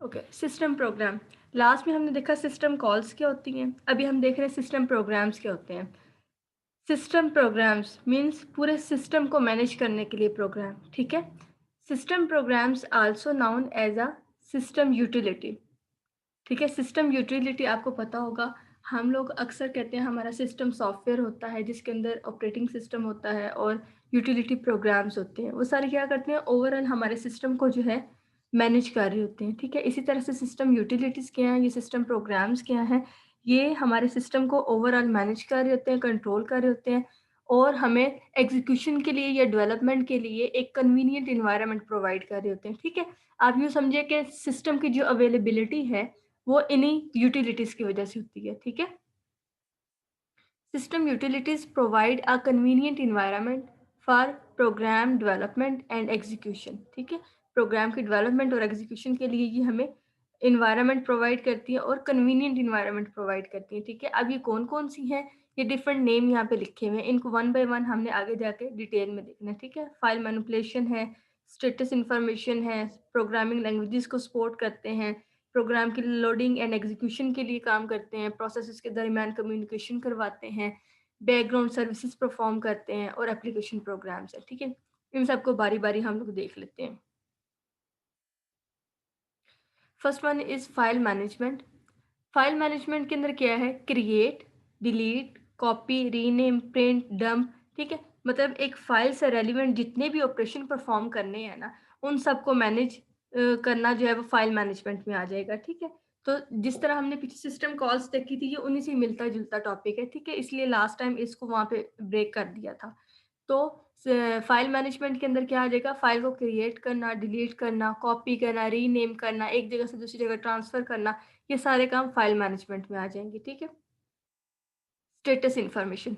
Okay, system program. Last में हमने देखा सिस्टम कॉल्स क्या होती हैं, अभी हम देख रहे हैं सिस्टम प्रोग्राम्स क्या होते हैं। सिस्टम प्रोग्राम्स मीन्स पूरे सिस्टम को मैनेज करने के लिए प्रोग्राम, ठीक है। System programs also known as a system utility, ठीक है। सिस्टम यूटिलिटी आपको पता होगा, हम लोग अक्सर कहते हैं हमारा सिस्टम सॉफ्टवेयर होता है जिसके अंदर ऑपरेटिंग सिस्टम होता है और यूटिलिटी प्रोग्राम्स होते हैं। वो सारे क्या करते हैं, ओवरऑल हमारे सिस्टम को जो है मैनेज कर रहे होते हैं, ठीक है। इसी तरह से सिस्टम यूटिलिटीज़ क्या हैं, ये सिस्टम प्रोग्राम्स क्या हैं, ये हमारे सिस्टम को ओवरऑल मैनेज कर रहे होते हैं, कंट्रोल कर रहे होते हैं और हमें एग्जीक्यूशन के लिए या डेवलपमेंट के लिए एक कन्वीनियंट इन्वायरमेंट प्रोवाइड कर रहे होते हैं, ठीक है। आप यूँ समझिए कि सिस्टम की जो अवेलेबिलिटी है वो इन्हीं यूटिलिटीज़ की वजह से होती है, ठीक है। System utilities provide a convenient environment for program development and execution, ठीक है। प्रोग्राम की डेवलपमेंट और एग्जीक्यूशन के लिए ये हमें एनवायरनमेंट प्रोवाइड करती है और कन्वीनिएंट एनवायरनमेंट प्रोवाइड करती है, ठीक है। अब ये कौन-कौन सी हैं, ये डिफरेंट नेम यहाँ पे लिखे हुए हैं, इनको वन बाय वन हमने आगे जाके डिटेल में देखना है, ठीक है। फाइल मैनिपुलेशन है, स्टेटस इन्फॉर्मेशन है, प्रोग्रामिंग लैंग्वेजेस को सपोर्ट करते हैं, प्रोग्राम की लोडिंग एंड एग्जीक्यूशन के लिए काम करते हैं, प्रोसेसेस के दरमियान कम्युनिकेशन करवाते हैं, बैकग्राउंड सर्विसेज परफॉर्म करते हैं और एप्लीकेशन प्रोग्राम्स है, ठीक है। इन सबको बारी-बारी हम लोग देख लेते हैं। First one is file management. File management के अंदर क्या है, create, delete, copy, rename, print, dump, ठीक है। मतलब एक फाइल से रेलिवेंट जितने भी ऑपरेशन परफॉर्म करने हैं ना, उन सबको मैनेज करना जो है वो फाइल मैनेजमेंट में आ जाएगा, ठीक है। तो जिस तरह हमने पीछे सिस्टम कॉल्स देखी थी, ये उन्हीं से मिलता-जुलता टॉपिक है, ठीक है। इसलिए लास्ट टाइम इसको वहाँ पे ब्रेक कर दिया था। तो फाइल मैनेजमेंट के अंदर क्या आ जाएगा, फाइल को क्रिएट करना, डिलीट करना, कॉपी करना, रीनेम करना, एक जगह से दूसरी जगह ट्रांसफ़र करना, ये सारे काम फाइल मैनेजमेंट में आ जाएंगे, ठीक है। Status information.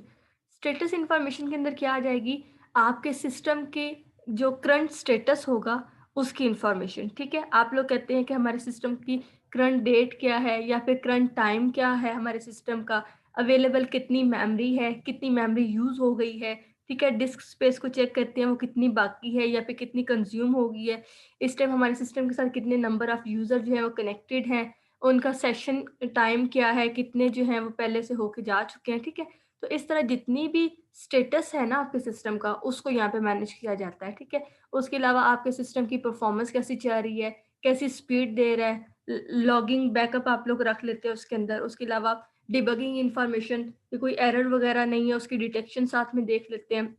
स्टेटस इन्फॉर्मेशन के अंदर क्या आ जाएगी, आपके सिस्टम के जो करंट स्टेटस होगा उसकी इन्फॉर्मेशन, ठीक है। आप लोग कहते हैं कि हमारे सिस्टम की करंट डेट क्या है या फिर करंट टाइम क्या है, हमारे सिस्टम का अवेलेबल कितनी मेमोरी है, कितनी मेमोरी यूज़ हो गई है, ठीक है। डिस्क स्पेस को चेक करते हैं वो कितनी बाकी है या फिर कितनी कंज्यूम हो गई है। इस टाइम हमारे सिस्टम के साथ कितने नंबर ऑफ़ यूज़र जो है वो कनेक्टेड हैं, उनका सेशन टाइम क्या है, कितने जो हैं वो पहले से होके जा चुके हैं, ठीक है। तो इस तरह जितनी भी स्टेटस है ना आपके सिस्टम का, उसको यहाँ पे मैनेज किया जाता है, ठीक है। उसके अलावा आपके सिस्टम की परफॉर्मेंस कैसी चल रही है, कैसी स्पीड दे रहा है, लॉगिंग बैकअप आप लोग रख लेते हैं उसके अंदर। उसके अलावा डिबगिंग इन्फॉर्मेशन, कि कोई एरर वगैरह नहीं है, उसकी डिटेक्शन साथ में देख लेते हैं।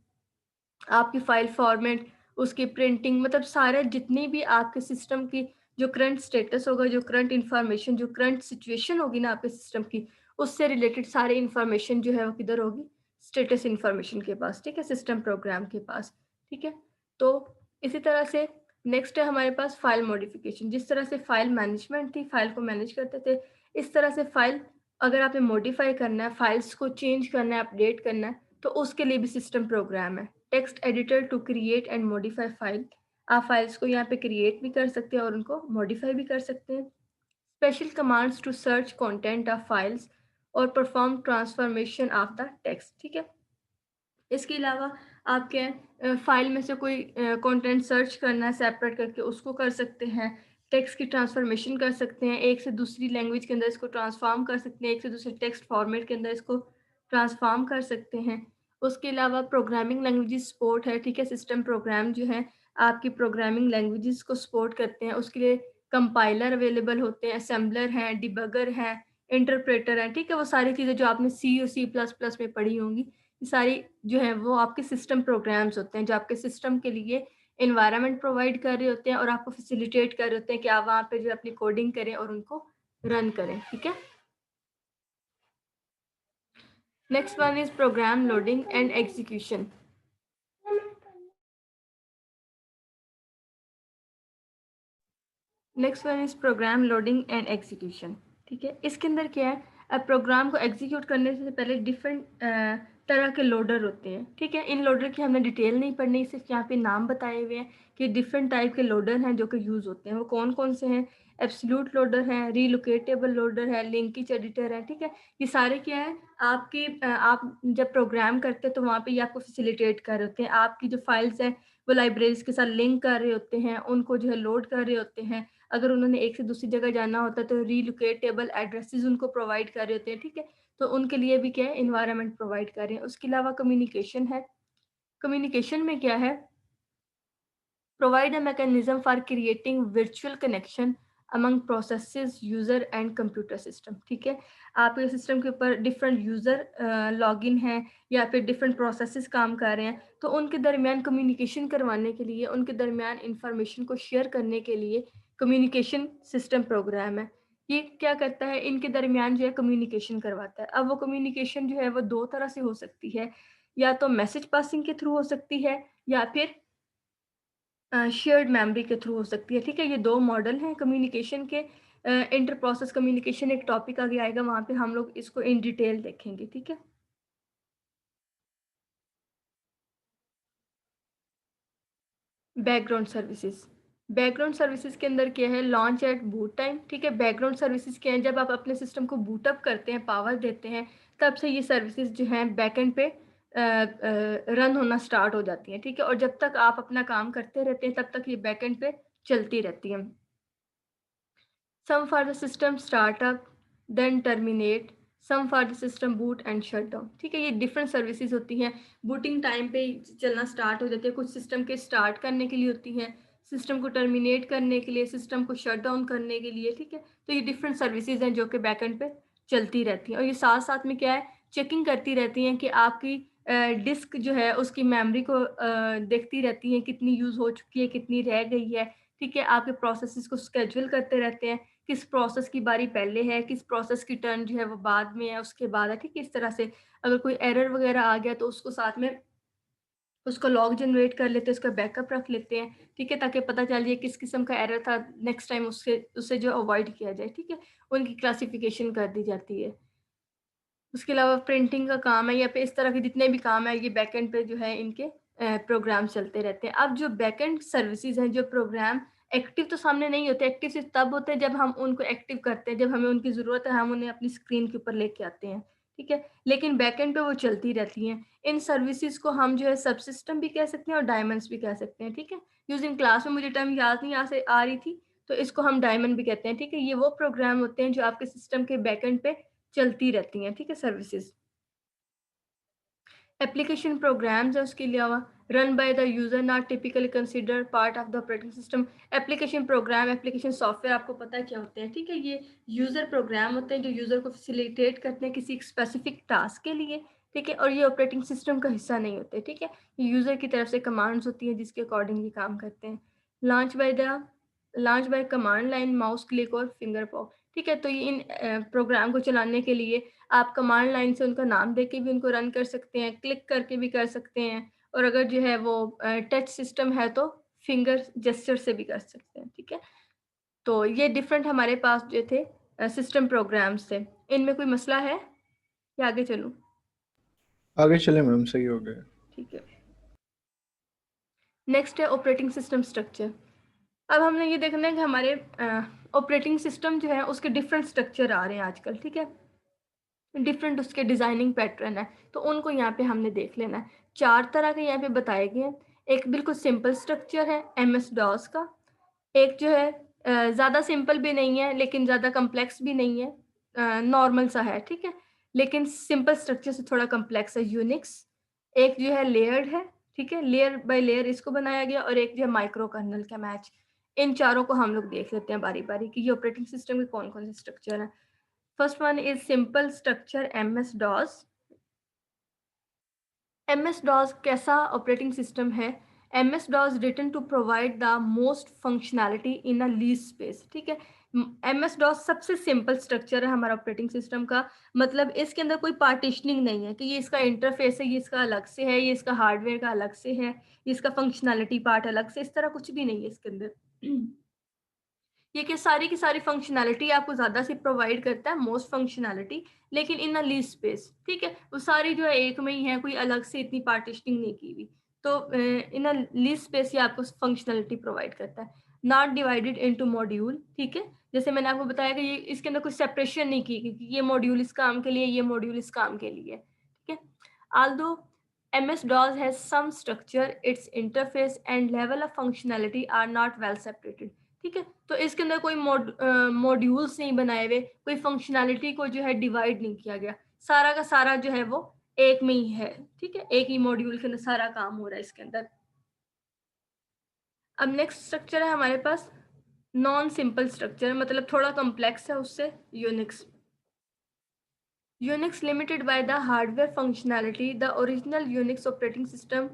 आपकी फ़ाइल फ़ॉर्मेट, उसकी प्रिंटिंग, मतलब सारे जितनी भी आपके सिस्टम की जो करंट स्टेटस होगा, जो करंट इन्फॉर्मेशन, जो करंट सिचुएशन होगी ना आपके सिस्टम की, उससे रिलेटेड सारी इन्फॉर्मेशन जो है वो किधर होगी? स्टेटस इन्फॉर्मेशन के पास, ठीक है? सिस्टम प्रोग्राम के पास, ठीक है? तो इसी तरह से नेक्स्ट है हमारे पास फ़ाइल मॉडिफ़िकेशन। जिस तरह से फ़ाइल मैनेजमेंट थी, फ़ाइल को मैनेज करते थे, इस तरह से फ़ाइल अगर आपने मॉडिफ़ाई करना है, फ़ाइल्स को चेंज करना है, अपडेट करना है, तो उसके लिए भी सिस्टम प्रोग्राम है। Text editor to create and modify file. आप फाइल्स को यहाँ पे क्रिएट भी कर सकते हैं और उनको मॉडिफाई भी कर सकते हैं। Special commands to search content of files और perform transformation of the text, ठीक है। इसके अलावा आप क्या है, फाइल में से कोई कंटेंट सर्च करना है सेपरेट करके, उसको कर सकते हैं। टेक्स्ट की ट्रांसफॉर्मेशन कर सकते हैं, एक से दूसरी लैंग्वेज के अंदर इसको ट्रांसफॉर्म कर सकते हैं, एक से दूसरे टेक्स्ट फॉर्मेट के अंदर इसको ट्रांसफॉर्म कर सकते हैं। उसके अलावा प्रोग्रामिंग लैंग्वेजेस सपोर्ट है, ठीक है। सिस्टम प्रोग्राम जो है आपकी प्रोग्रामिंग लैंग्वेजेस को सपोर्ट करते हैं। उसके लिए कंपाइलर अवेलेबल होते हैं, असेंबलर हैं, डिबगर हैं, इंटरप्रेटर हैं, ठीक है। वो सारी चीज़ें जो आपने सी और सी प्लस प्लस में पढ़ी होंगी, ये सारी जो है वो आपके सिस्टम प्रोग्राम्स होते हैं, जो आपके सिस्टम के लिए एनवायरनमेंट प्रोवाइड कर रहे होते हैं और आपको फैसिलिटेट कर रहे होते हैं कि आप वहाँ पे जो है अपनी कोडिंग करें और उनको रन करें, ठीक है। Next one is programme loading and execution. Next one is programme loading and execution, ठीक है। इसके अंदर क्या है, अब प्रोग्राम को एग्जीक्यूट करने से पहले डिफरेंट तरह के लोडर होते हैं, ठीक है। इन लोडर की हमने डिटेल नहीं पढ़नी, सिर्फ यहाँ पे नाम बताए हुए हैं कि डिफरेंट टाइप के लोडर हैं जो कि यूज़ होते हैं। वो कौन कौन से हैं? एब्सोल्यूट लोडर है, रीलोकेटेबल लोडर है, लिंकेज एडिटर है, ठीक है। ये सारे क्या है, आपकी आप जब प्रोग्राम करते हैं तो वहाँ पे ये आपको फैसिलिटेट कर रहे होते हैं। आपकी जो फाइल्स हैं वो लाइब्रेरीज के साथ लिंक कर रहे होते हैं, उनको जो है लोड कर रहे होते हैं। अगर उन्होंने एक से दूसरी जगह जाना होता है तो रीलोकेटेबल एड्रेसेस उनको प्रोवाइड कर रहे होते हैं, ठीक है। तो उनके लिए भी क्या है, एनवायरनमेंट प्रोवाइड कर रहे हैं। उसके अलावा कम्युनिकेशन है। कम्युनिकेशन में क्या है, provide a mechanism for creating virtual connection among processes, user and computer system, ठीक है। आपके सिस्टम के ऊपर डिफरेंट यूज़र लॉगिन है या फिर डिफरेंट प्रोसेसेस काम कर रहे हैं, तो उनके दरमियान कम्युनिकेशन करवाने के लिए, उनके दरमियान इंफॉर्मेशन को शेयर करने के लिए कम्युनिकेशन सिस्टम प्रोग्राम है। ये क्या करता है, इनके दरमियान जो है कम्युनिकेशन करवाता है। अब वो कम्युनिकेशन जो है वो दो तरह से हो सकती है, या तो मैसेज पासिंग के थ्रू हो सकती है या फिर शेयर्ड मेमोरी के थ्रू हो सकती है, ठीक है। ये दो मॉडल हैं कम्युनिकेशन के। इंटर प्रोसेस कम्युनिकेशन एक टॉपिक आगे आएगा, वहाँ पे हम लोग इसको इन डिटेल देखेंगे, ठीक है। Background services. बैकग्राउंड सर्विसेज के अंदर क्या है, लॉन्च एट बूट टाइम, ठीक है। बैकग्राउंड सर्विसेज क्या है, जब आप अपने सिस्टम को बूटअप करते हैं, पावर देते हैं, तब से ये सर्विसेज जो हैं बैकएंड पे रन होना स्टार्ट हो जाती हैं, ठीक है। और जब तक आप अपना काम करते रहते हैं तब तक ये बैकएंड पे चलती रहती हैं। Some for the system startup, then terminate, some for the system boot and shut down, ठीक है। ये डिफरेंट सर्विसेज होती हैं, बूटिंग टाइम पे चलना स्टार्ट हो जाती है, कुछ सिस्टम के स्टार्ट करने के लिए होती हैं, सिस्टम को टर्मिनेट करने के लिए, सिस्टम को शट डाउन करने के लिए, ठीक है। तो ये डिफरेंट सर्विसेज हैं जो कि बैकएंड पे चलती रहती हैं, और ये साथ साथ में क्या है, चेकिंग करती रहती हैं कि आपकी डिस्क जो है उसकी मेमोरी को देखती रहती हैं, कितनी यूज़ हो चुकी है, कितनी रह गई है, ठीक है। आपके प्रोसेसेस को स्केड्यूल करते रहते हैं, किस प्रोसेस की बारी पहले है, किस प्रोसेस की टर्न जो है वो बाद में है, उसके बाद है, ठीक है। इस तरह से अगर कोई एरर वगैरह आ गया तो उसको साथ में उसका लॉग जनरेट कर लेते हैं, उसका बैकअप रख लेते हैं, ठीक है, ताकि पता चल जाए किस किस्म का एरर था, नेक्स्ट टाइम उससे जो अवॉइड किया जाए, ठीक है। उनकी क्लासिफिकेशन कर दी जाती है। उसके अलावा प्रिंटिंग का काम है या फिर इस तरह के जितने भी काम है, ये बैकएंड पे जो है इनके प्रोग्राम चलते रहते हैं। अब जो बैकएंड सर्विसेज हैं, जो प्रोग्राम एक्टिव तो सामने नहीं होते, एक्टिव सिर्फ तब होते हैं जब हम उनको एक्टिव करते हैं, जब हमें उनकी ज़रूरत है, हम उन्हें अपनी स्क्रीन के ऊपर लेके आते हैं, ठीक है। लेकिन बैकएंड पे वो चलती रहती हैं। इन सर्विसेज को हम जो है सबसिस्टम भी कह सकते हैं और डायमंड्स भी कह सकते हैं, ठीक है। यूजिंग क्लास में मुझे टर्म याद नहीं आ रही थी, तो इसको हम डायमंड भी कहते हैं, ठीक है। ये वो प्रोग्राम होते हैं जो आपके सिस्टम के बैकएंड पे चलती रहती हैं, ठीक है, सर्विसेज। एप्लीकेशन प्रोग्राम्स है उसके अलावा, run by the user, not typically consider part of the operating system. Application program, application software आपको पता है क्या होते हैं, ठीक है। ये यूजर प्रोग्राम होते हैं जो यूजर को फैसिलिटेट करते हैं किसी स्पेसिफिक टास्क के लिए, ठीक है। और ये ऑपरेटिंग सिस्टम का हिस्सा नहीं होते, ठीक है। ये यूजर की तरफ से कमांड्स होती हैं जिसके अकॉर्डिंग ये काम करते हैं। Launch by the launch by command line, mouse click और फिंगर पॉप, ठीक है। तो ये इन प्रोग्राम को चलाने के लिए आप कमांड लाइन से उनका नाम देके भी उनको रन कर सकते हैं, क्लिक करके भी कर सकते हैं, और अगर जो है वो टच सिस्टम है तो फिंगर जेस्चर से भी कर सकते हैं, ठीक है। तो ये डिफरेंट हमारे पास जो थे सिस्टम प्रोग्राम्स थे। इनमें कोई मसला है या आगे चलूँ? आगे चले मैम, सही हो गया। ठीक है। नेक्स्ट है ऑपरेटिंग सिस्टम स्ट्रक्चर। अब हमने ये देखना है कि हमारे ऑपरेटिंग सिस्टम जो है उसके डिफरेंट स्ट्रक्चर आ रहे हैं आजकल, ठीक है। डिफरेंट उसके डिज़ाइनिंग पैटर्न है, तो उनको यहाँ पे हमने देख लेना है। 4 तरह के यहाँ पे बताए गए हैं। एक बिल्कुल सिंपल स्ट्रक्चर है एमएस डॉस का, एक जो है ज़्यादा सिंपल भी नहीं है लेकिन ज़्यादा कॉम्प्लेक्स भी नहीं है, नॉर्मल सा है, ठीक है। लेकिन सिंपल स्ट्रक्चर से थोड़ा कॉम्प्लेक्स है यूनिक्स। एक जो है लेयर्ड है, ठीक है, लेयर बाय लेयर इसको बनाया गया, और एक जो है माइक्रो कर्नेल का मैच। इन चारों को हम लोग देख लेते हैं बारी-बारी कि ये ऑपरेटिंग सिस्टम के कौन-कौन से स्ट्रक्चर हैं। First one is simple structure MS-DOS। MS-DOS कैसा ऑपरेटिंग सिस्टम है? MS-DOS written to provide the most functionality in a least space, ठीक है। MS-DOS सबसे सिंपल स्ट्रक्चर है हमारा ऑपरेटिंग सिस्टम का। मतलब इसके अंदर कोई पार्टीशनिंग नहीं है कि ये इसका इंटरफेस है, ये इसका अलग से है, ये इसका हार्डवेयर का अलग से है, ये इसका फंक्शनैलिटी पार्ट अलग से, इस तरह कुछ भी नहीं है इसके अंदर। ये कि सारी की सारी फंक्शनैलिटी आपको ज़्यादा से प्रोवाइड करता है, मोस्ट फंक्शनैलिटी, लेकिन इन अ लीस्ट स्पेस, ठीक है। वो सारी जो है एक में ही है, कोई अलग से इतनी पार्टीशनिंग नहीं की हुई। तो इन अ लीस्ट स्पेस ये आपको फंक्शनैलिटी प्रोवाइड करता है। नॉट डिवाइडेड इनटू मॉड्यूल, ठीक है। जैसे मैंने आपको बताया कि ये इसके अंदर कोई सेपरेशन नहीं की गई कि ये मॉड्यूल इस काम के लिए, ये मॉड्यूल इस काम के लिए, ठीक है। Although MS-DOS has some structure, its interface and level of functionality are not well separated, ठीक है। तो इसके अंदर कोई मॉड्यूल्स नहीं बनाए हुए, कोई फंक्शनैलिटी को जो है डिवाइड नहीं किया गया, सारा का सारा जो है वो एक में ही है, ठीक है, एक ही मॉड्यूल के अंदर सारा काम हो रहा है इसके अंदर। अब नेक्स्ट स्ट्रक्चर है हमारे पास नॉन सिंपल स्ट्रक्चर, मतलब थोड़ा कॉम्प्लेक्स है उससे, Unix. Unix limited by the hardware functionality, the original Unix operating system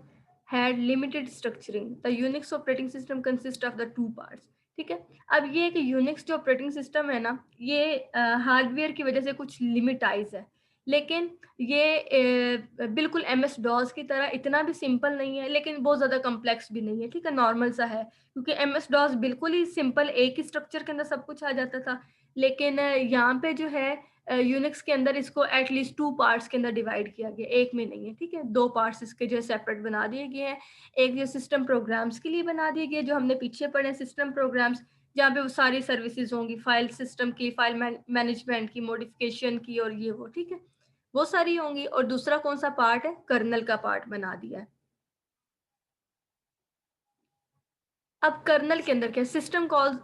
had limited structuring. The Unix operating system consists of the two parts. ठीक है। अब ये कि यूनिक्स जो ऑपरेटिंग सिस्टम है ना, ये हार्डवेयर की वजह से कुछ लिमिटाइज है, लेकिन ये बिल्कुल MS DOS की तरह इतना भी सिंपल नहीं है, लेकिन बहुत ज़्यादा कॉम्प्लेक्स भी नहीं है, ठीक है, नॉर्मल सा है। क्योंकि MS DOS बिल्कुल ही सिंपल एक ही स्ट्रक्चर के अंदर सब कुछ आ जाता था, लेकिन यहाँ पे जो है यूनिक्स के अंदर इसको एटलीस्ट 2 पार्ट्स के अंदर डिवाइड किया गया, एक में नहीं है, ठीक है। 2 पार्ट्स इसके जो है सेपरेट बना दिए गए हैं। एक जो सिस्टम प्रोग्राम्स के लिए बना दिए गए, जो हमने पीछे पढ़े सिस्टम प्रोग्राम्स, जहाँ पे वो सारी सर्विसेज होंगी, फाइल सिस्टम की, फाइल मैनेजमेंट की, मॉडिफिकेशन की और ये वो, ठीक है, वो सारी होंगी। और दूसरा कौन सा पार्ट है, कर्नल का पार्ट बना दिया है। अब कर्नल के अंदर क्या है,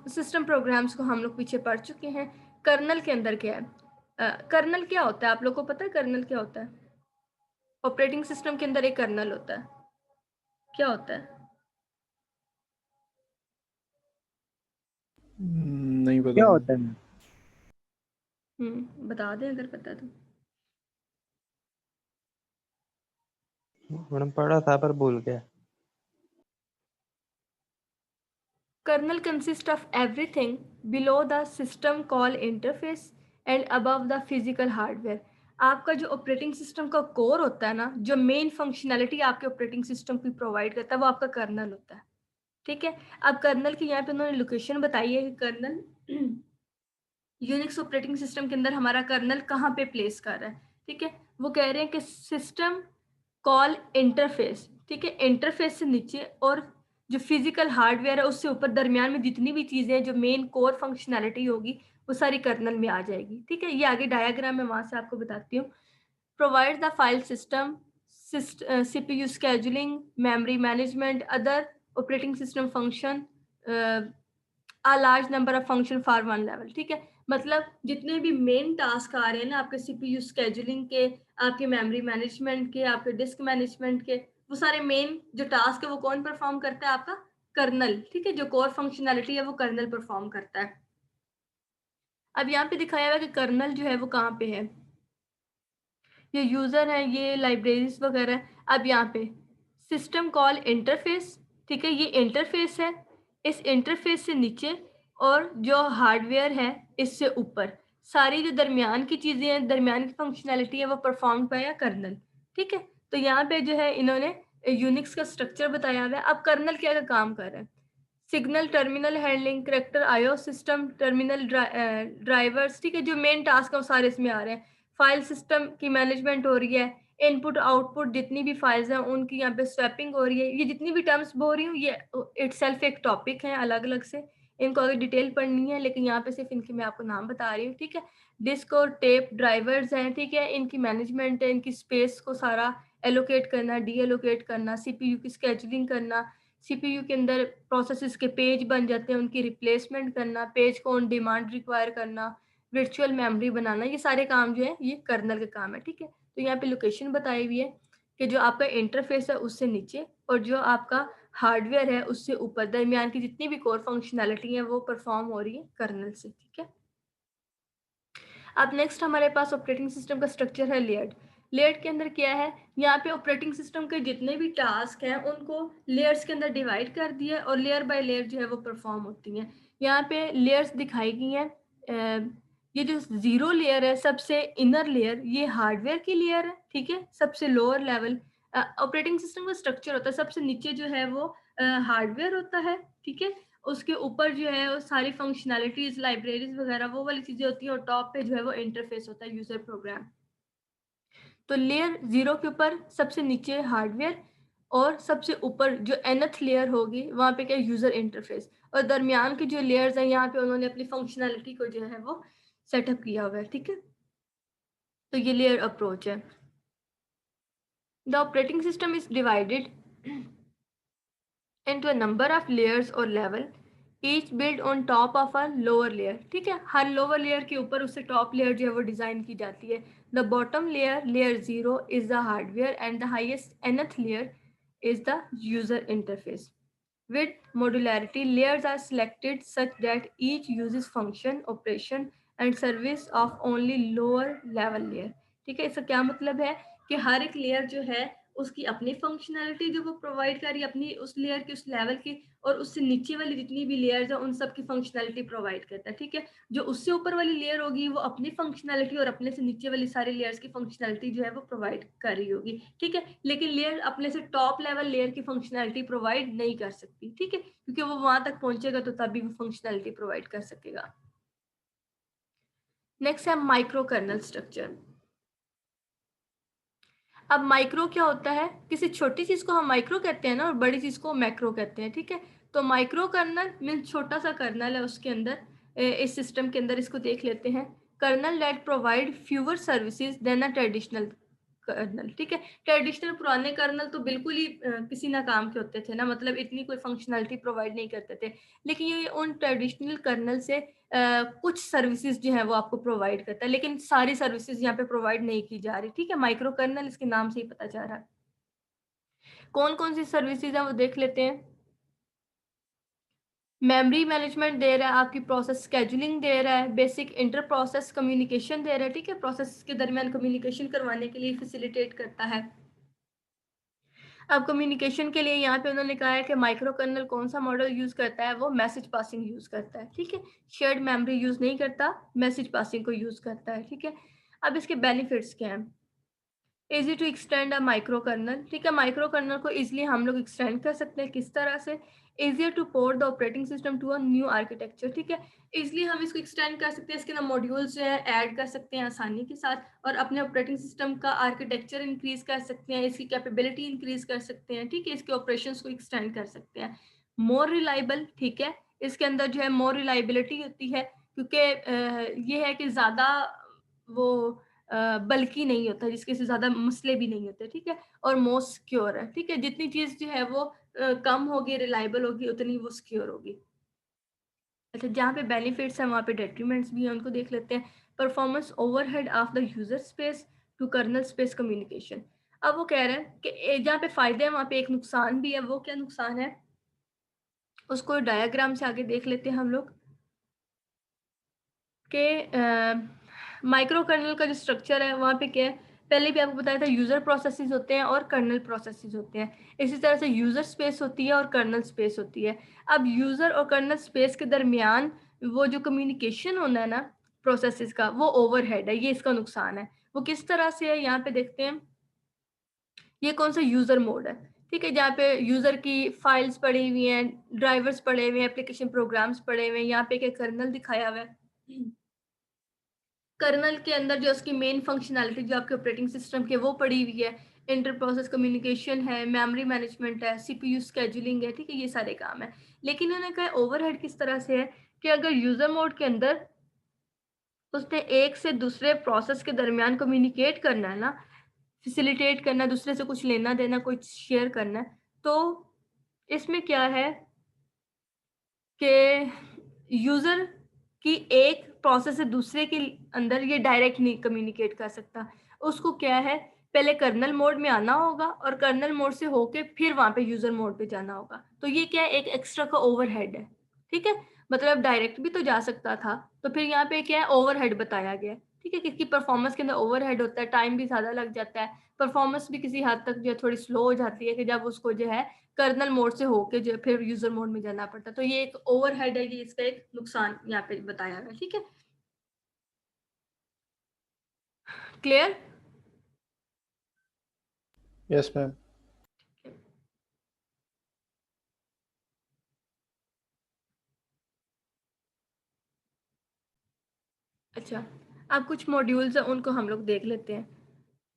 सिस्टम प्रोग्राम्स को हम लोग पीछे पढ़ चुके हैं। कर्नल के अंदर क्या है, कर्नल क्या होता है, आप लोग को पता है कर्नल क्या होता है? ऑपरेटिंग सिस्टम के अंदर एक कर्नल होता है, क्या होता है? नहीं क्या पता होता है मैम? बता दें अगर पता तो। मैडम पढ़ा था पर भूल गया। Kernel consists of everything below the system call interface and above the physical hardware. आपका जो ऑपरेटिंग सिस्टम का कोर होता है ना, जो मेन फंक्शनैलिटी आपके ऑपरेटिंग सिस्टम की प्रोवाइड करता है, वो आपका कर्नल होता है, ठीक है। अब कर्नल की यहाँ पे उन्होंने लोकेशन बताई है कि कर्नल यूनिक्स ऑपरेटिंग सिस्टम के अंदर हमारा कर्नल कहाँ पे प्लेस कर रहा है, ठीक है। वो कह रहे हैं कि सिस्टम कॉल इंटरफेस, ठीक है, इंटरफेस से नीचे और जो फिजिकल हार्डवेयर है उससे ऊपर, दरमियान में जितनी भी चीज़ें हैं जो मेन कोर फंक्शनैलिटी होगी वो सारी कर्नल में आ जाएगी, ठीक है। ये आगे डायग्राम में वहाँ से आपको बताती हूँ। Provide the file system, CPU scheduling, memory management, other operating system function, a large number of function for one level, ठीक है। मतलब जितने भी मेन टास्क आ रहे हैं ना आपके CPU scheduling के, आपके मेमोरी मैनेजमेंट के, आपके डिस्क मैनेजमेंट के, वो सारे मेन जो टास्क है वो कौन परफॉर्म करता है, आपका कर्नल, ठीक है। जो कोर फंक्शनैलिटी है वो कर्नल परफॉर्म करता है। अब यहाँ पे दिखाया हुआ है कि कर्नल जो है वो कहाँ पे है, ये यूज़र है, ये लाइब्रेरीज वगैरह। अब यहाँ पे सिस्टम कॉल इंटरफेस, ठीक है, ये इंटरफेस है, इस इंटरफेस से नीचे और जो हार्डवेयर है इससे ऊपर, सारी जो दरमियान की चीज़ें हैं, दरमियान की फंक्शनैलिटी है, वो परफॉर्म किया कर्नल, ठीक है। तो यहाँ पे जो है इन्होंने यूनिक्स का स्ट्रक्चर बताया हुआ है। अब कर्नल क्या काम कर रहा है, signal terminal handling, character IO system, terminal drivers, ठीक है, जो मेन टास्क है वो सारे इसमें आ रहे हैं। फाइल सिस्टम की मैनेजमेंट हो रही है, इनपुट आउटपुट जितनी भी फाइल्स हैं उनकी यहाँ पे स्वैपिंग हो रही है। ये जितनी भी टर्म्स बोल रही हूँ ये इटसेल्फ एक टॉपिक है अलग अलग से, इनको अगर डिटेल पढ़नी है, लेकिन यहाँ पे सिर्फ इनके मैं आपको नाम बता रही हूँ, ठीक है। डिस्क और टेप ड्राइवर्स हैं, ठीक है, इनकी मैनेजमेंट है, इनकी स्पेस को सारा एलोकेट करना, डी एलोकेट करना, CPU की स्केजुलिंग करना, CPU के अंदर प्रोसेसेस के पेज बन जाते हैं उनकी रिप्लेसमेंट करना, पेज को ऑन डिमांड रिक्वायर करना, वर्चुअल मेमोरी बनाना, ये सारे काम जो है ये कर्नल का काम है, ठीक है। तो यहाँ पे लोकेशन बताई हुई है कि जो आपका इंटरफेस है उससे नीचे और जो आपका हार्डवेयर है उससे ऊपर, दरमियान की जितनी भी कोर फंक्शनैलिटी है वो परफॉर्म हो रही है कर्नल से, ठीक है। अब नेक्स्ट हमारे पास ऑपरेटिंग सिस्टम का स्ट्रक्चर है लेयर्ड। लेयर्ड के अंदर क्या है, यहाँ पे ऑपरेटिंग सिस्टम के जितने भी टास्क हैं उनको लेयर्स के अंदर डिवाइड कर दिया और लेयर बाय लेयर जो है वो परफॉर्म होती हैं। यहाँ पे लेयर्स दिखाई गई हैं। ये जो 0 लेयर है, सबसे इनर लेयर, ये हार्डवेयर की लेयर है, ठीक है। सबसे लोअर लेवल ऑपरेटिंग सिस्टम का स्ट्रक्चर होता है, सबसे नीचे जो है वो हार्डवेयर होता है, ठीक है। उसके ऊपर जो है वो सारी फंक्शनैलिटीज, लाइब्रेरीज वगैरह वो वाली चीजें होती है, और टॉप पे जो है वो इंटरफेस होता है, यूजर प्रोग्राम। तो लेयर 0 के ऊपर सबसे नीचे हार्डवेयर और सबसे ऊपर जो nth लेयर होगी वहाँ पे क्या, यूजर इंटरफेस, और दरमियान की जो लेयर्स हैं यहाँ पे उन्होंने अपनी फंक्शनैलिटी को जो है वो सेटअप किया हुआ है, ठीक है। तो ये लेयर अप्रोच है। The operating system is divided into a number of layers or level. Each build on top of a lower layer, ठीक है, हर लोअर लेयर के ऊपर उससे टॉप लेयर जो है वो डिजाइन की जाती है। The bottom layer, layer 0 is the hardware and the highest nth layer is the user interface. With modularity, layers are selected such that each uses function, operation and service of only lower level layer. ठीक है, इसका क्या मतलब है कि हर एक layer जो है उसकी अपनी फंक्शनैलिटी जो वो प्रोवाइड कर रही है अपनी उस लेयर की, उस लेवल की, और उससे नीचे वाली जितनी भी लेयर्स है उन सब की फंक्शनैलिटी प्रोवाइड करता है। ठीक है, जो उससे ऊपर वाली लेयर होगी वो अपनी फंक्शनैलिटी और अपने से नीचे वाली सारी लेयर्स की फंक्शनैलिटी जो है वो प्रोवाइड कर रही होगी। ठीक है, लेकिन लेयर अपने से टॉप लेवल लेयर की फंक्शनैलिटी प्रोवाइड नहीं कर सकती। ठीक है, क्योंकि वो वहां तक पहुंचेगा तो तभी वो फंक्शनैलिटी प्रोवाइड कर सकेगा। नेक्स्ट है माइक्रो कर्नल स्ट्रक्चर। अब माइक्रो क्या होता है, किसी छोटी चीज को हम माइक्रो कहते हैं ना, और बड़ी चीज को मैक्रो कहते हैं। ठीक है, तो माइक्रो कर्नल मीन्स छोटा सा कर्नल है उसके अंदर, इस सिस्टम के अंदर इसको देख लेते हैं। Kernel that provide fewer services than a traditional kernel. ठीक है, ट्रेडिशनल पुराने कर्नल तो बिल्कुल ही किसी ना काम के होते थे ना, मतलब इतनी कोई फंक्शनैलिटी प्रोवाइड नहीं करते थे। लेकिन ये उन ट्रेडिशनल कर्नल से कुछ सर्विसेज जो है वो आपको प्रोवाइड करता है, लेकिन सारी सर्विसेज यहाँ पे प्रोवाइड नहीं की जा रही। ठीक है, माइक्रो कर्नल इसके नाम से ही पता जा रहा है। कौन कौन सी सर्विसेज है वो देख लेते हैं। मेमोरी मैनेजमेंट दे रहा है, आपकी प्रोसेस स्केजुलिंग दे रहा है, बेसिक इंटर प्रोसेस कम्युनिकेशन दे रहा है। ठीक है, प्रोसेस के दरमियान कम्युनिकेशन करवाने के लिए फैसिलिटेट करता है। अब कम्युनिकेशन के लिए यहाँ पे उन्होंने कहा है कि माइक्रो कर्नल कौन सा मॉडल यूज करता है, वो मैसेज पासिंग यूज करता है। ठीक है, शेयर्ड मेमोरी यूज नहीं करता, मैसेज पासिंग को यूज करता है। ठीक है, अब इसके बेनिफिट्स क्या हैं। Easy to extend a micro kernel. ठीक है, माइक्रो कर्नल को इजिली हम लोग एक्सटेंड कर सकते हैं। किस तरह से, easier to port the operating system to a new architecture. ठीक है, इजिली हम इसको एक्सटेंड कर सकते हैं, इसके अंदर मॉड्यूल्स जो है ऐड कर सकते हैं आसानी के साथ, और अपने ऑपरेटिंग सिस्टम का आर्किटेक्चर इंक्रीज कर सकते हैं, इसकी कैपेबिलिटी इंक्रीज कर सकते हैं। ठीक है, इसके ऑपरेशंस को एक्सटेंड कर सकते हैं। मोर रिलायबल, ठीक है, इसके अंदर जो है मोर रिलायबिलिटी होती है, क्योंकि ये है कि ज़्यादा वो बल्कि नहीं होता, जिसके से ज़्यादा मसले भी नहीं होते। ठीक है, और मोस्ट सिक्योर है। ठीक है, जितनी चीज़ जो है वो कम होगी, रिलायबल होगी, उतनी वो सिक्योर होगी। अच्छा, जहाँ पे बेनिफिट्स हैं वहाँ पे डेट्रीमेंट्स भी हैं, उनको देख लेते हैं। Performance overhead of the user space to kernel space communication. अब वो कह रहे हैं कि जहाँ पे फायदे हैं वहाँ पे एक नुकसान भी है। वो क्या नुकसान है, उसको डायग्राम से आगे देख लेते हैं हम लोग कि माइक्रो कर्नल का जो स्ट्रक्चर है वहाँ पे क्या है। पहले भी आपको बताया था यूजर प्रोसेसेस होते हैं और कर्नल प्रोसेसेस होते हैं। इसी तरह से यूजर स्पेस होती है और कर्नल स्पेस होती है। अब यूजर और कर्नल स्पेस के दरमियान वो जो कम्युनिकेशन होना है ना प्रोसेसेस का, वो ओवरहेड है, ये इसका नुकसान है। वो किस तरह से है, यहाँ पे देखते हैं। ये कौन सा यूजर मोड है, ठीक है, जहाँ पे यूजर की फाइल्स पड़ी हुई हैं, ड्राइवर्स पड़े हुए हैं, एप्लीकेशन प्रोग्राम्स पड़े हुए हैं। यहाँ पे एक कर्नल दिखाया हुआ है। कर्नल के अंदर जो उसकी मेन फंक्शनैलिटी जो आपके ऑपरेटिंग सिस्टम की वो पड़ी हुई है। इंटर प्रोसेस कम्युनिकेशन है, मेमोरी मैनेजमेंट है, सीपीयू स्केजुलिंग है। ठीक है, ये सारे काम है। लेकिन उन्होंने कहा ओवरहेड किस तरह से है कि अगर यूजर मोड के अंदर उसने एक से दूसरे प्रोसेस के दरमियान कम्युनिकेट करना है ना, फैसिलिटेट करना है, दूसरे से कुछ लेना देना, कुछ शेयर करना है, तो इसमें क्या है कि यूजर की एक प्रोसेस से दूसरे के अंदर ये डायरेक्ट नहीं कम्युनिकेट कर सकता। उसको क्या है, पहले कर्नल मोड में आना होगा और कर्नल मोड से होके फिर वहां पे यूजर मोड पे जाना होगा। तो ये क्या है, एक एक्स्ट्रा का ओवरहेड है। ठीक है, मतलब डायरेक्ट भी तो जा सकता था, तो फिर यहाँ पे क्या है, ओवरहेड बताया गया है। ठीक है, किसकी परफॉर्मेंस के अंदर ओवरहेड होता है, टाइम भी ज्यादा लग जाता है, परफॉर्मेंस भी किसी हद तक जो है थोड़ी स्लो हो जाती है कि जब उसको जो है कर्नल मोड से होके जो फिर यूजर मोड में जाना पड़ता है। तो ये एक ओवरहेड है, ये इसका एक नुकसान यहाँ पे बताया है। ठीक है, क्लियर। Yes ma'am. अच्छा, अब कुछ मॉड्यूल्स हैं उनको हम लोग देख लेते हैं।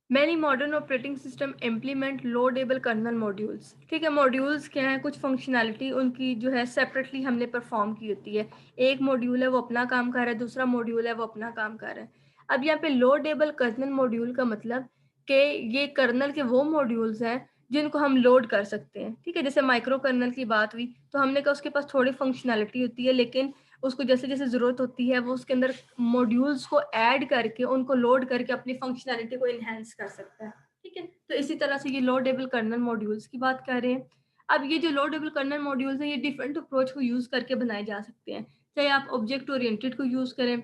Many modern operating system implement loadable kernel modules. ठीक है, मॉड्यूल्स क्या है, कुछ फंक्शनैलिटी उनकी जो है सेपरेटली हमने परफॉर्म की होती है। एक मॉड्यूल है वो अपना काम कर रहा है, दूसरा मॉड्यूल है वो अपना काम कर रहा है। अब यहाँ पे लोडेबल कर्नल मॉड्यूल का मतलब कि ये कर्नल के वो मॉड्यूल्स हैं जिनको हम लोड कर सकते हैं, ठीक है। जैसे माइक्रो कर्नल की बात हुई तो हमने कहा उसके पास थोड़ी फंक्शनैलिटी होती है, लेकिन उसको जैसे जैसे ज़रूरत होती है वो उसके अंदर मॉड्यूल्स को ऐड करके उनको लोड करके अपनी फंक्शनैलिटी को इन्हेंस कर सकता है, ठीक है। तो इसी तरह से ये लोडेबल कर्नल मॉड्यूल्स की बात कर रहे हैं। अब ये जो लोडेबल कर्नल मॉड्यूल्स हैं ये डिफरेंट अप्रोच को यूज़ करके बनाए जा सकते हैं, चाहे आप ऑब्जेक्ट ओरिएंटेड को यूज़ करें,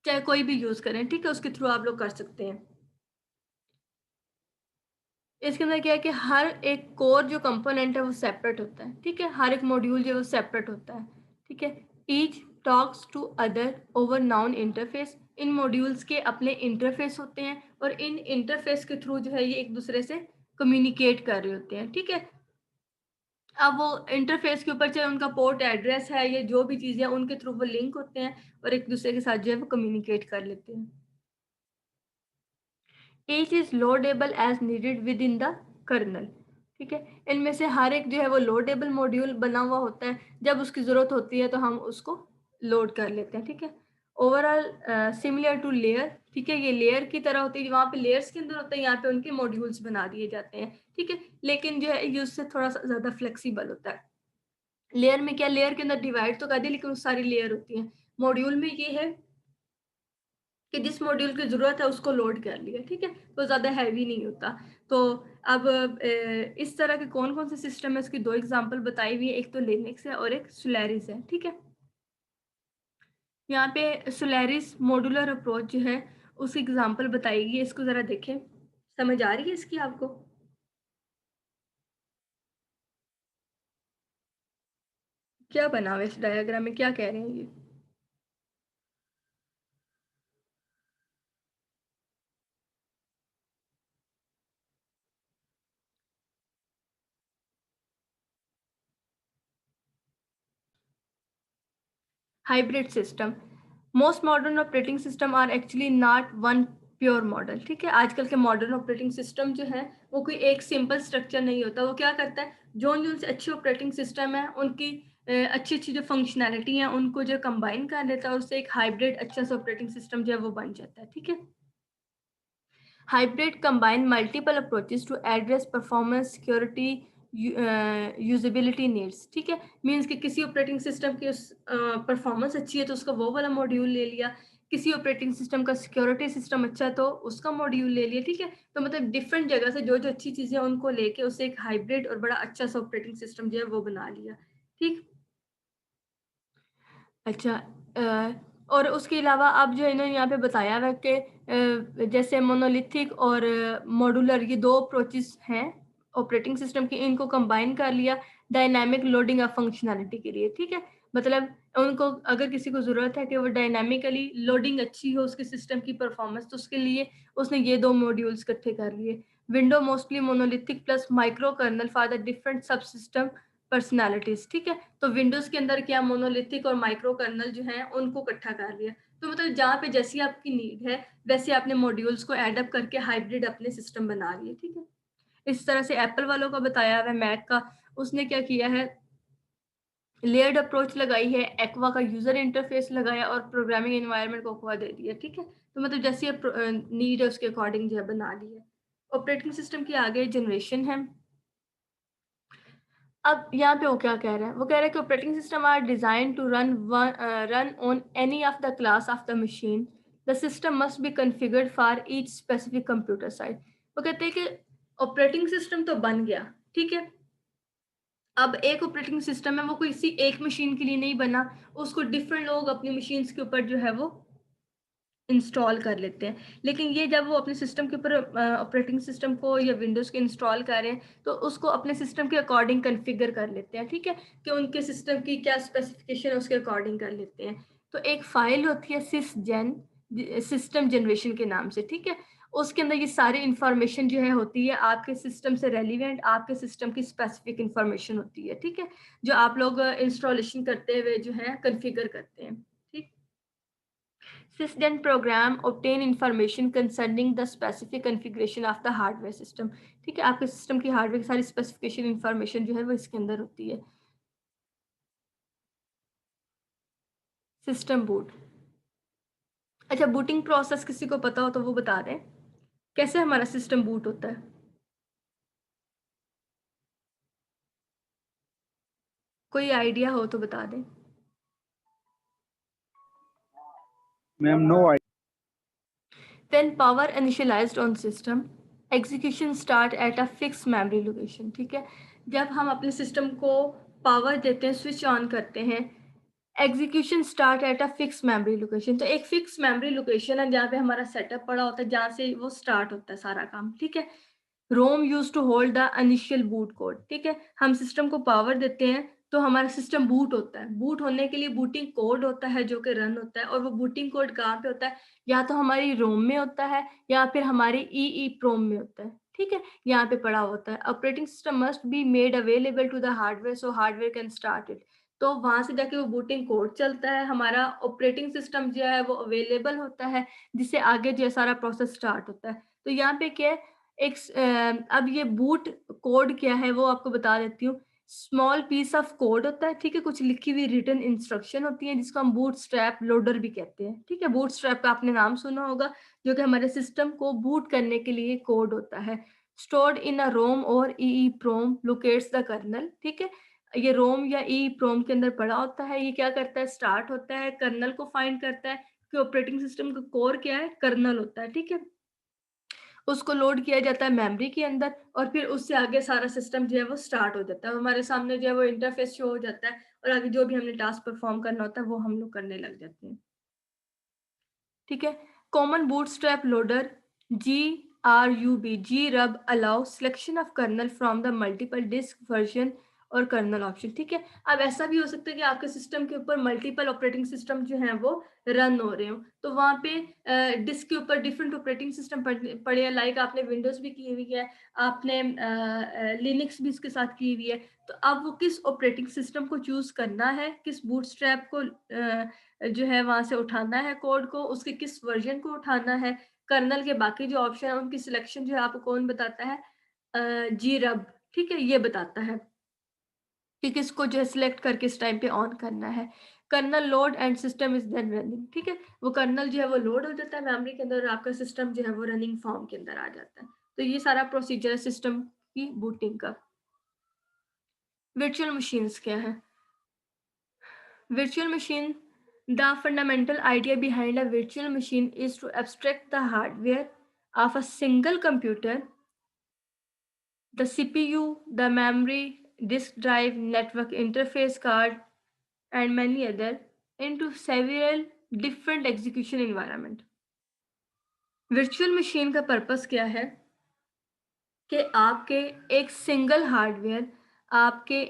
चाहे कोई भी यूज़ करें, ठीक है, उसके थ्रू आप लोग कर सकते हैं। इसके अंदर क्या है कि हर एक कोर जो कंपोनेंट है वो सेपरेट होता है, ठीक है। हर एक मॉड्यूल जो है वो सेपरेट होता है, ठीक है। Each talks to other over known interface. इन मॉड्यूल्स के अपने इंटरफेस होते हैं और इन इंटरफेस के थ्रू जो है ये एक दूसरे से कम्युनिकेट कर रहे होते हैं, ठीक है। अब वो इंटरफेस के ऊपर चाहे उनका पोर्ट एड्रेस है या जो भी चीज़ है उनके थ्रू वो लिंक होते हैं और एक दूसरे के साथ जो है वो कम्युनिकेट कर लेते हैं। Each is loadable as needed within the kernel, ठीक है। इनमें से हर एक जो है वो लोडेबल मॉड्यूल बना हुआ होता है, जब उसकी ज़रूरत होती है तो हम उसको लोड कर लेते हैं, ठीक है। ओवरऑल सिमिलर टू लेयर, ठीक है, ये लेयर की तरह होती है, वहाँ पे लेयर्स के अंदर होता है, यहाँ पे उनके मॉड्यूल्स बना दिए जाते हैं, ठीक है। लेकिन जो है ये उससे थोड़ा सा ज़्यादा फ्लेक्सिबल होता है। लेयर में क्या, लेयर के अंदर डिवाइड तो कर दिया लेकिन वो सारी लेयर होती हैं। मॉड्यूल में ये है कि जिस मॉड्यूल की ज़रूरत है उसको लोड कर लिया, ठीक है, तो ज़्यादा हैवी नहीं होता। तो अब इस तरह के कौन-कौन से सिस्टम है उसकी 2 एग्ज़ाम्पल बताई हुई है, एक तो लिनक्स है और एक सोलारिस है, ठीक है। यहाँ पे सोलारिस मॉड्यूलर अप्रोच जो है उसकी एग्ज़ाम्पल बताई गई है, इसको ज़रा देखें। समझ आ रही है इसकी आपको? क्या बना हुआ है इस डायग्राम में, क्या कह रहे हैं ये? Hybrid system. Most modern operating system are actually not one pure model, ठीक है। आजकल के मॉडर्न ऑपरेटिंग सिस्टम जो है वो कोई एक सिंपल स्ट्रक्चर नहीं होता। वो क्या करता है, जो से अच्छे ऑपरेटिंग सिस्टम है उनकी अच्छी अच्छी जो फंक्शनैलिटी है उनको जो कंबाइन कर लेता है और उससे एक हाइब्रिड अच्छा सा ऑपरेटिंग सिस्टम जो है वो बन जाता है, ठीक है। Hybrid combine multiple approaches to address performance, security, usability needs, ठीक है। मीन्स कि किसी ऑपरेटिंग सिस्टम की परफॉर्मेंस अच्छी है तो उसका वो वाला मॉड्यूल ले लिया, किसी ऑपरेटिंग सिस्टम का सिक्योरिटी सिस्टम अच्छा है तो उसका मॉड्यूल ले लिया, ठीक है। तो मतलब डिफरेंट जगह से जो जो अच्छी चीज़ें हैं उनको लेके उससे एक हाइब्रिड और बड़ा अच्छा सा ऑपरेटिंग सिस्टम जो है वो बना लिया, ठीक। अच्छा, और उसके अलावा अब जो इन्होंने यहाँ पे बताया हुआ है कि जैसे मोनोलिथिक और मॉड्यूलर ये 2 अप्रोचेस हैं ऑपरेटिंग सिस्टम की, इनको कंबाइन कर लिया डायनामिक लोडिंग ऑफ फंक्शनैलिटी के लिए, ठीक है। मतलब उनको अगर किसी को ज़रूरत है कि वो डायनामिकली लोडिंग अच्छी हो उसके सिस्टम की परफॉर्मेंस, तो उसके लिए उसने ये 2 मॉड्यूल्स इकट्ठे कर लिए। Window mostly monolithic plus micro kernel for the different subsystem personalities, ठीक है। तो विंडोज़ के अंदर क्या मोनोलिथिक और माइक्रो कर्नल जो हैं उनको इकट्ठा कर लिया। तो मतलब जहाँ पे जैसी आपकी नीड है वैसे आपने मॉड्यूल्स को ऐड अप करके हाइब्रिड अपने सिस्टम बना लिए, ठीक है। इस तरह से एप्पल वालों का बताया हुआ है, मैक का, उसने क्या किया है, लेयर्ड अप्रोच लगाई है, एक्वा का यूज़र इंटरफेस लगाया और प्रोग्रामिंग एनवायरनमेंट को एक्वा दे दिया, ठीक है। तो मतलब जैसी नीड है उसके अकॉर्डिंग जो है बना ली है। ऑपरेटिंग सिस्टम की आगे जनरेशन है। अब यहाँ पे वो क्या कह रहे हैं, वो कह रहे हैं कि operating system are design to run on any of the class of the machine. The system must be configured for each specific computer site. वो कहते हैं कि ऑपरेटिंग सिस्टम तो बन गया, ठीक है। अब एक ऑपरेटिंग सिस्टम है वो कोई किसी एक मशीन के लिए नहीं बना, उसको डिफरेंट लोग अपनी मशीन्स के ऊपर जो है वो इंस्टॉल कर लेते हैं। लेकिन ये जब वो अपने सिस्टम के ऊपर ऑपरेटिंग सिस्टम को या विंडोज़ को इंस्टॉल कर रहे हैं, तो उसको अपने सिस्टम के अकॉर्डिंग कॉन्फ़िगर कर लेते हैं, ठीक है? कि उनके सिस्टम की क्या स्पेसिफ़िकेशन है, उसके अकॉर्डिंग कर लेते हैं। तो एक फ़ाइल होती है सिसजेन, सिस्टम जनरेशन के नाम से, ठीक है? उसके अंदर ये सारी इन्फॉर्मेशन जो है होती है आपके सिस्टम से रेलेवेंट, आपके सिस्टम की स्पेसिफ़िक इन्फॉर्मेशन होती है, ठीक है? जो आप लोग इंस्टॉलेशन करते हुए जो है कॉन्फ़िगर करते हैं, ठीक? Sysgen program obtain information concerning the specific configuration of the hardware system, ठीक है। आपके सिस्टम की हार्डवेयर की सारी स्पेसिफिकेशन इंफॉर्मेशन जो है वो इसके अंदर होती है। System boot. अच्छा, बूटिंग प्रोसेस किसी को पता हो तो वो बता दें, कैसे हमारा सिस्टम बूट होता है। कोई आइडिया हो तो बता दें। Ma'am no When power initialized on system, execution start at a fixed memory location। ठीक है, जब हम अपने सिस्टम को पावर देते हैं, स्विच ऑन करते हैं, execution start at a fix memory location. तो एक फिक्स मेमोरी लोकेशन है जहाँ पे हमारा सेटअप पड़ा होता है, जहाँ से वो स्टार्ट होता है सारा काम। ठीक है, ROM use to hold the initial boot code. ठीक है, हम सिस्टम को पावर देते हैं तो हमारा सिस्टम बूट होता है। बूट होने के लिए बूटिंग कोड होता है जो कि रन होता है, और वो बूटिंग कोड कहाँ पे होता है? या तो हमारी रोम में होता है या फिर हमारे ई प्रोम में होता है। ठीक है, यहाँ पे पड़ा होता है। Operating system must be made available to the hardware so hardware can start it. तो वहां से जाके वो बूटिंग कोड चलता है, हमारा ऑपरेटिंग सिस्टम जो है वो अवेलेबल होता है, जिससे आगे जो है सारा प्रोसेस स्टार्ट होता है। तो यहाँ पे क्या है, एक अब ये बूट कोड क्या है वो आपको बता देती हूँ। स्मॉल पीस ऑफ कोड होता है, ठीक है, कुछ लिखी हुई रिटन इंस्ट्रक्शन होती है जिसको हम बूटस्ट्रैप लोडर भी कहते हैं। ठीक है, बूटस्ट्रैप का आपने नाम सुना होगा, जो कि हमारे सिस्टम को बूट करने के लिए कोड होता है। स्टोर्ड इन अ रोम और ई प्रोम लोकेट्स द कर्नल। ठीक है, ये रोम या ई प्रोम के अंदर पड़ा होता है। ये क्या करता है? स्टार्ट होता है, कर्नल को फाइंड करता है कि ऑपरेटिंग सिस्टम का कोर क्या है? कर्नल होता है। ठीक है, उसको लोड किया जाता है मेमोरी के अंदर, और फिर उससे आगे सारा सिस्टम जो है वो स्टार्ट हो जाता है। हमारे सामने जो है वो इंटरफेस शो हो जाता है, और आगे जो भी हमने टास्क परफॉर्म करना होता है वो हम लोग करने लग जाते हैं। ठीक है, common bootstrap loader grub allow selection of kernel from the multiple disk version और कर्नल ऑप्शन। ठीक है, अब ऐसा भी हो सकता है कि आपके सिस्टम के ऊपर मल्टीपल ऑपरेटिंग सिस्टम जो है वो रन हो रहे हो, तो वहाँ पे डिस्क के ऊपर डिफरेंट ऑपरेटिंग सिस्टम पड़े हैं। लाइक आपने विंडोज भी की हुई है, आपने लिनक्स भी इसके साथ की हुई है। तो अब वो किस ऑपरेटिंग सिस्टम को चूज करना है, किस बूटस्ट्रैप को जो है वहां से उठाना है कोड को, उसके किस वर्जन को उठाना है, कर्नल के बाकी जो ऑप्शन है उनकी सिलेक्शन जो है आपको कौन बताता है? grub। ठीक है, ये बताता है कि किसको जो है सिलेक्ट करके इस टाइम पे ऑन करना है। Kernel load and system is then running. ठीक है, वो कर्नल जो है वो लोड हो जाता है मेमोरी के अंदर, और आपका सिस्टम जो है वो रनिंग फॉर्म के अंदर आ जाता है। तो ये सारा प्रोसीजर है सिस्टम की बूटिंग का। वर्चुअल मशीन्स क्या है? Virtual machine, the fundamental idea behind a virtual machine is to abstract the hardware of a single computer, the CPU, the memory, disk drive, network interface card, and many other, into several different execution environment। Virtual machine का purpose क्या है कि आपके एक single hardware, आपके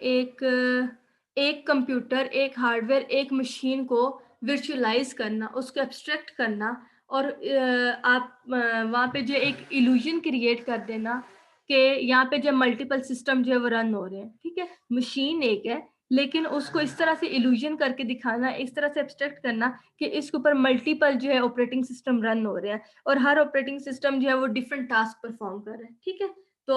एक computer, एक hardware, एक मशीन को वर्चुअलाइज करना, उसको एब्स्ट्रैक्ट करना, और आप वहाँ पे जो एक इल्यूजन क्रिएट कर देना कि यहाँ पे जो मल्टीपल सिस्टम जो है वो रन हो रहे हैं। ठीक है, मशीन एक है, लेकिन उसको इस तरह से इल्यूजन करके दिखाना, इस तरह से एब्स्ट्रैक्ट करना कि इसके ऊपर मल्टीपल जो है ऑपरेटिंग सिस्टम रन हो रहे हैं, और हर ऑपरेटिंग सिस्टम जो है वो डिफरेंट टास्क परफॉर्म कर रहे हैं। ठीक है, तो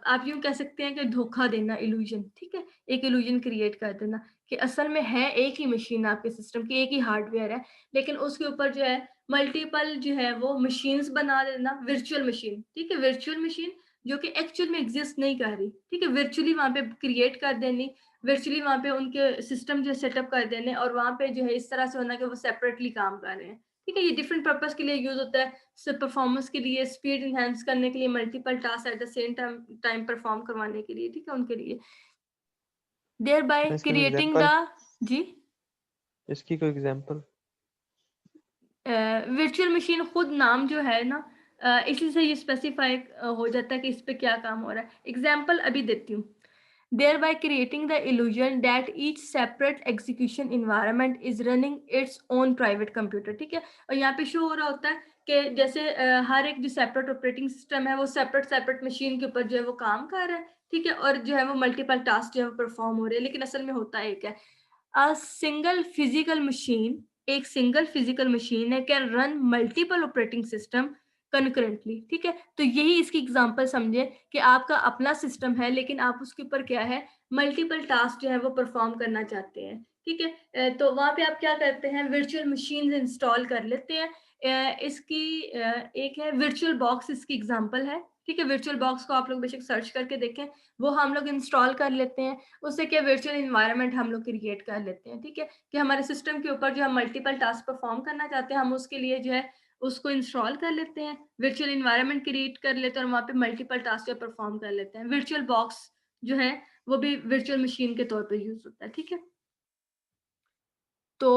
आप यूँ कह सकते हैं कि धोखा देना, इल्यूजन। ठीक है, एक इल्यूजन क्रिएट कर देना कि असल में है एक ही मशीन आपके सिस्टम की, एक ही हार्डवेयर है, लेकिन उसके ऊपर जो है मल्टीपल जो है वो मशीन्स बना देना, वर्चुअल मशीन। ठीक है, वर्चुअल मशीन जो कि एक्चुअल में एग्जिस्ट नहीं कर रही। ठीक है, वर्चुअली वहाँ पे क्रिएट कर देनी, वर्चुअली वहाँ पे उनके सिस्टम जो सेटअप कर देने, और वहाँ पे जो है इस तरह से होना कि वो सेपरेटली काम कर रहे हैं। ठीक है, ये डिफरेंट पर्पस के लिए यूज होता है, परफॉर्मेंस के लिए, स्पीड इनहेंस करने के लिए, multiple task at the same time perform करवाने के लिए। ठीक है, उनके लिए देयर बाय इसकी कोई क्रिएटिंग द एग्जांपल जी इसकी कोई एग्जांपल वर्चुअल मशीन खुद नाम जो है ना, इसी से ये स्पेसिफाई हो जाता है कि इस पे क्या काम हो रहा है। एग्जाम्पल अभी देती हूँ। thereby creating the illusion that each separate execution environment is running its own private computer। ठीक है, और यहाँ पे शो हो रहा होता है कि जैसे हर एक जो सेपरेट ऑपरेटिंग सिस्टम है वो सेपरेट सेपरेट मशीन के ऊपर जो है वो काम कर रहा है। ठीक है, और जो है वो मल्टीपल टास्क जो है वो परफॉर्म हो रहे हैं, लेकिन असल में होता एक है। अ सिंगल फिजिकल मशीन, एक सिंगल फिजिकल मशीन है, can run multiple operating system concurrently. ठीक है, तो यही इसकी एग्जांपल समझे कि आपका अपना सिस्टम है, लेकिन आप उसके ऊपर क्या है, मल्टीपल टास्क जो है वो परफॉर्म करना चाहते हैं। ठीक है, तो वहां पे आप क्या करते हैं, वर्चुअल मशीन इंस्टॉल कर लेते हैं। इसकी एक है वर्चुअल बॉक्स, इसकी एग्जांपल है। ठीक है। वर्चुअल बॉक्स को आप लोग बेशक सर्च करके देखें, वो हम लोग इंस्टॉल कर लेते हैं। उससे क्या वर्चुअल एनवायरनमेंट हम लोग क्रिएट कर लेते हैं, ठीक है, कि हमारे सिस्टम के ऊपर जो हम मल्टीपल टास्क परफॉर्म करना चाहते हैं, हम उसके लिए जो है उसको इंस्टॉल कर लेते हैं, वर्चुअल एनवायरनमेंट क्रिएट कर लेते हैं और वहाँ पे मल्टीपल टास्क जो परफॉर्म कर लेते हैं। वर्चुअल बॉक्स जो है वो भी वर्चुअल मशीन के तौर पे यूज होता है, ठीक है। तो